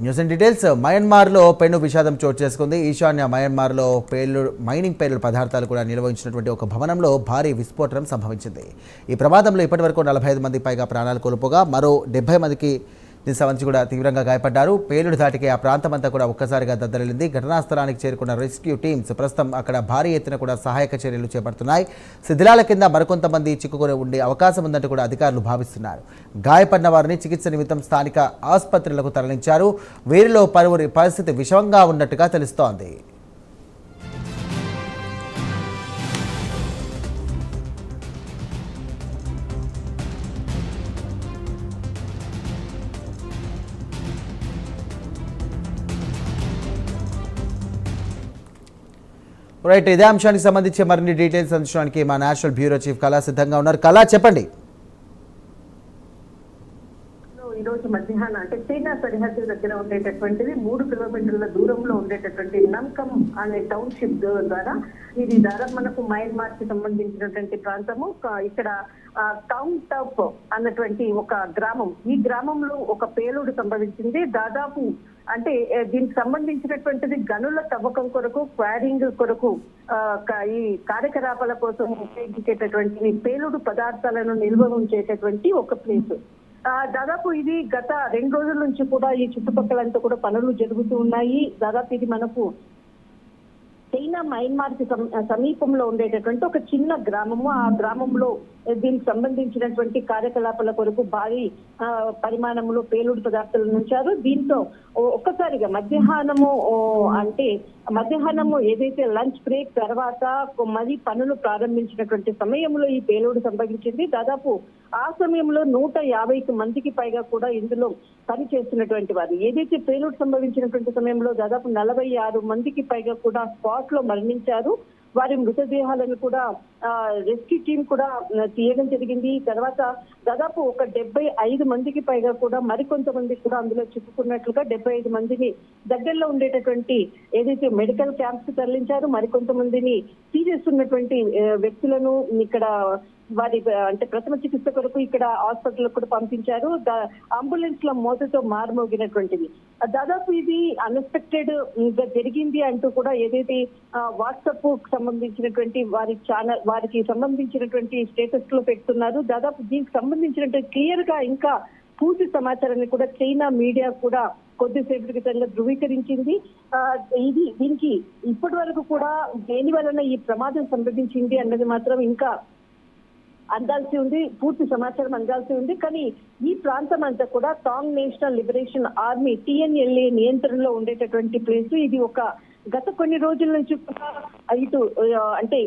News and details. మయన్మార్లో పెను విషాదం చోటు చేసుకుంది. ఈశాన్య మయన్మార్లో మైనింగ్ పేలుడు పదార్థాలు కూడా నిర్వహించినటువంటి ఒక భవనంలో భారీ విస్ఫోటనం సంభవించింది. ఈ ప్రమాదంలో ఇప్పటివరకు 45 మంది పైగా ప్రాణాలు కోల్పోగా మరో 70 మందికి సంబంధించి కూడా తీవ్రంగా గాయపడ్డారు. పేలుడు ధాటికి ఆ ప్రాంతమంతా కూడా ఒక్కసారిగా దద్దరిల్లింది. ఘటనా స్థలానికి చేరుకున్న రెస్క్యూ టీమ్స్ ప్రస్తుతం అక్కడ భారీ ఎత్తున కూడా సహాయక చర్యలు చేపడుతున్నాయి. శిథిలాల కింద మరికొంతమంది చిక్కుకొని ఉండే అవకాశం ఉందంటూ కూడా అధికారులు భావిస్తున్నారు. గాయపడిన వారిని చికిత్స నిమిత్తం స్థానిక ఆసుపత్రులకు తరలించారు. వీరిలో పలువురి పరిస్థితి విషమంగా ఉన్నట్టుగా తెలుస్తోంది. రైట్, ఇదే అంశానికి సంబంధించి మరిన్ని డీటెయిల్స్ అందించడానికి మా నేషనల్ బ్యూరో చీఫ్ కళా సిద్ధంగా ఉన్నారు. కళా, చెప్పండి. ఈ రోజు మధ్యాహ్నం అంటే చైనా సరిహద్దు దగ్గర ఉండేటటువంటిది 3 కిలోమీటర్ల దూరంలో ఉండేటటువంటి నంకమ్ అనే టౌన్షిప్ ద్వారా ఇది దాదాపు మనకు మయన్మార్ కి సంబంధించినటువంటి ప్రాంతము. ఇక్కడ టౌన్ టప్ అన్నటువంటి ఒక గ్రామం, ఈ గ్రామంలో ఒక పేలుడు సంభవించింది. దాదాపు అంటే దీనికి సంబంధించినటువంటిది గనుల తవ్వకం కొరకు, క్వారింగ్ కొరకు ఈ కార్యకలాపాల కోసం ఉపయోగించేటటువంటి పేలుడు పదార్థాలను నిల్వ ఉంచేటటువంటి ఒక ప్లేస్. దాదాపు ఇది గత 2 రోజుల నుంచి కూడా ఈ చుట్టుపక్కలంతా కూడా పనులు జరుగుతూ ఉన్నాయి. దాదాపు ఇది మనకు చైనా మయన్మార్ కి సమీపంలో ఉండేటటువంటి ఒక చిన్న గ్రామము. ఆ గ్రామంలో దీనికి సంబంధించినటువంటి కార్యకలాపాల కొరకు భారీ పరిమాణంలో పేలుడు పదార్థాలను ఉంచారు. దీంతో ఒక్కసారిగా మధ్యాహ్నము ఏదైతే లంచ్ బ్రేక్ తర్వాత మరి పనులు ప్రారంభించినటువంటి సమయంలో ఈ పేలుడు సంభవించింది. దాదాపు ఆ సమయంలో 150 మందికి పైగా కూడా ఇందులో పని చేస్తున్నటువంటి వారు. ఏదైతే పేలుడు సంభవించినటువంటి సమయంలో దాదాపు 46 మందికి పైగా కూడా స్పాట్ లో మరణించారు. వారి మృతదేహాలను కూడా రెస్క్యూ టీం కూడా తీయడం జరిగింది. తర్వాత దాదాపు ఒక 75 మందికి పైగా కూడా మరికొంతమంది కూడా అందులో చిక్కుకున్నట్లుగా 75 మందిని దగ్గరలో ఉండేటటువంటి ఏదైతే మెడికల్ క్యాంప్స్ తరలించారు. మరికొంతమందిని సీరియస్ ఉన్నటువంటి వ్యక్తులను ఇక్కడ వారి అంటే ప్రథమ చికిత్స కొరకు ఇక్కడ హాస్పిటల్ కూడా పంపించారు. అంబులెన్స్ ల మోతతో మారుమోగినటువంటిది. దాదాపు ఇది అన్ఎక్స్పెక్టెడ్ గా జరిగింది అంటూ కూడా ఏదైతే వాట్సాప్ సంబంధించినటువంటి వారికి సంబంధించినటువంటి స్టేటస్ లో పెడుతున్నారు. దాదాపు దీనికి సంబంధించినటువంటి క్లియర్ గా ఇంకా పూర్తి సమాచారాన్ని కూడా చైనా మీడియా కూడా కొద్దిసేపటి క్రితంగా ధృవీకరించింది. దీనికి ఇప్పటి వరకు కూడా దేని వలన ఈ ప్రమాదం సంభవించింది అన్నది మాత్రం ఇంకా అందాల్సి ఉంది, పూర్తి సమాచారం అందాల్సి ఉంది. కానీ ఈ ప్రాంతం అంతా కూడా Ta'ang national liberation army TNLA నియంత్రణలో ఉండేటటువంటి ప్లేస్. ఇది ఒక గత కొన్ని రోజుల నుంచి కూడా ఇటు అంటే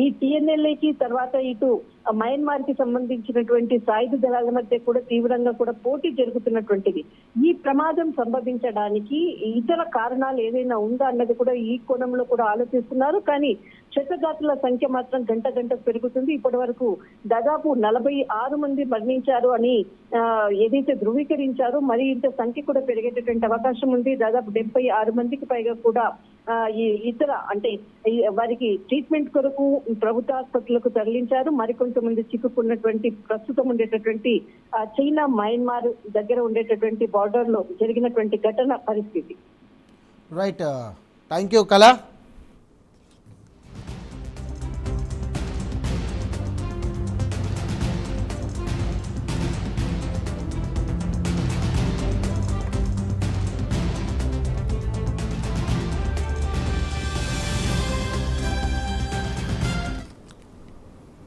ఈ TNLA కి తర్వాత ఇటు మయన్మార్ కి సంబంధించినటువంటి సాయుధ దళాల మధ్య కూడా తీవ్రంగా కూడా పోటీ జరుగుతున్నటువంటిది. ఈ ప్రమాదం సంభవించడానికి ఇతర కారణాలు ఏదైనా ఉందా అన్నది కూడా ఈ కోణంలో కూడా ఆలోచిస్తున్నారు. కానీ క్షతగాతుల సంఖ్య మాత్రం గంటకు పెరుగుతుంది. ఇప్పటి వరకు దాదాపు 46 మంది మరణించారు అని ఏదైతే ధృవీకరించారో మరి ఇంత సంఖ్య కూడా పెరిగేటటువంటి అవకాశం ఉంది. దాదాపు 76 మందికి పైగా కూడా ఈ ఇతర అంటే వారికి ట్రీట్మెంట్ కొరకు ప్రభుత్వ ఆసుపత్రులకు తరలించారు. మరికొంతమంది చిక్కుకున్నటువంటి ప్రస్తుతం ఉండేటటువంటి చైనా మయన్మార్ దగ్గర ఉండేటటువంటి బార్డర్ లో జరిగినటువంటి ఘటన పరిస్థితి. రైట్, థ్యాంక్ యూ కళా.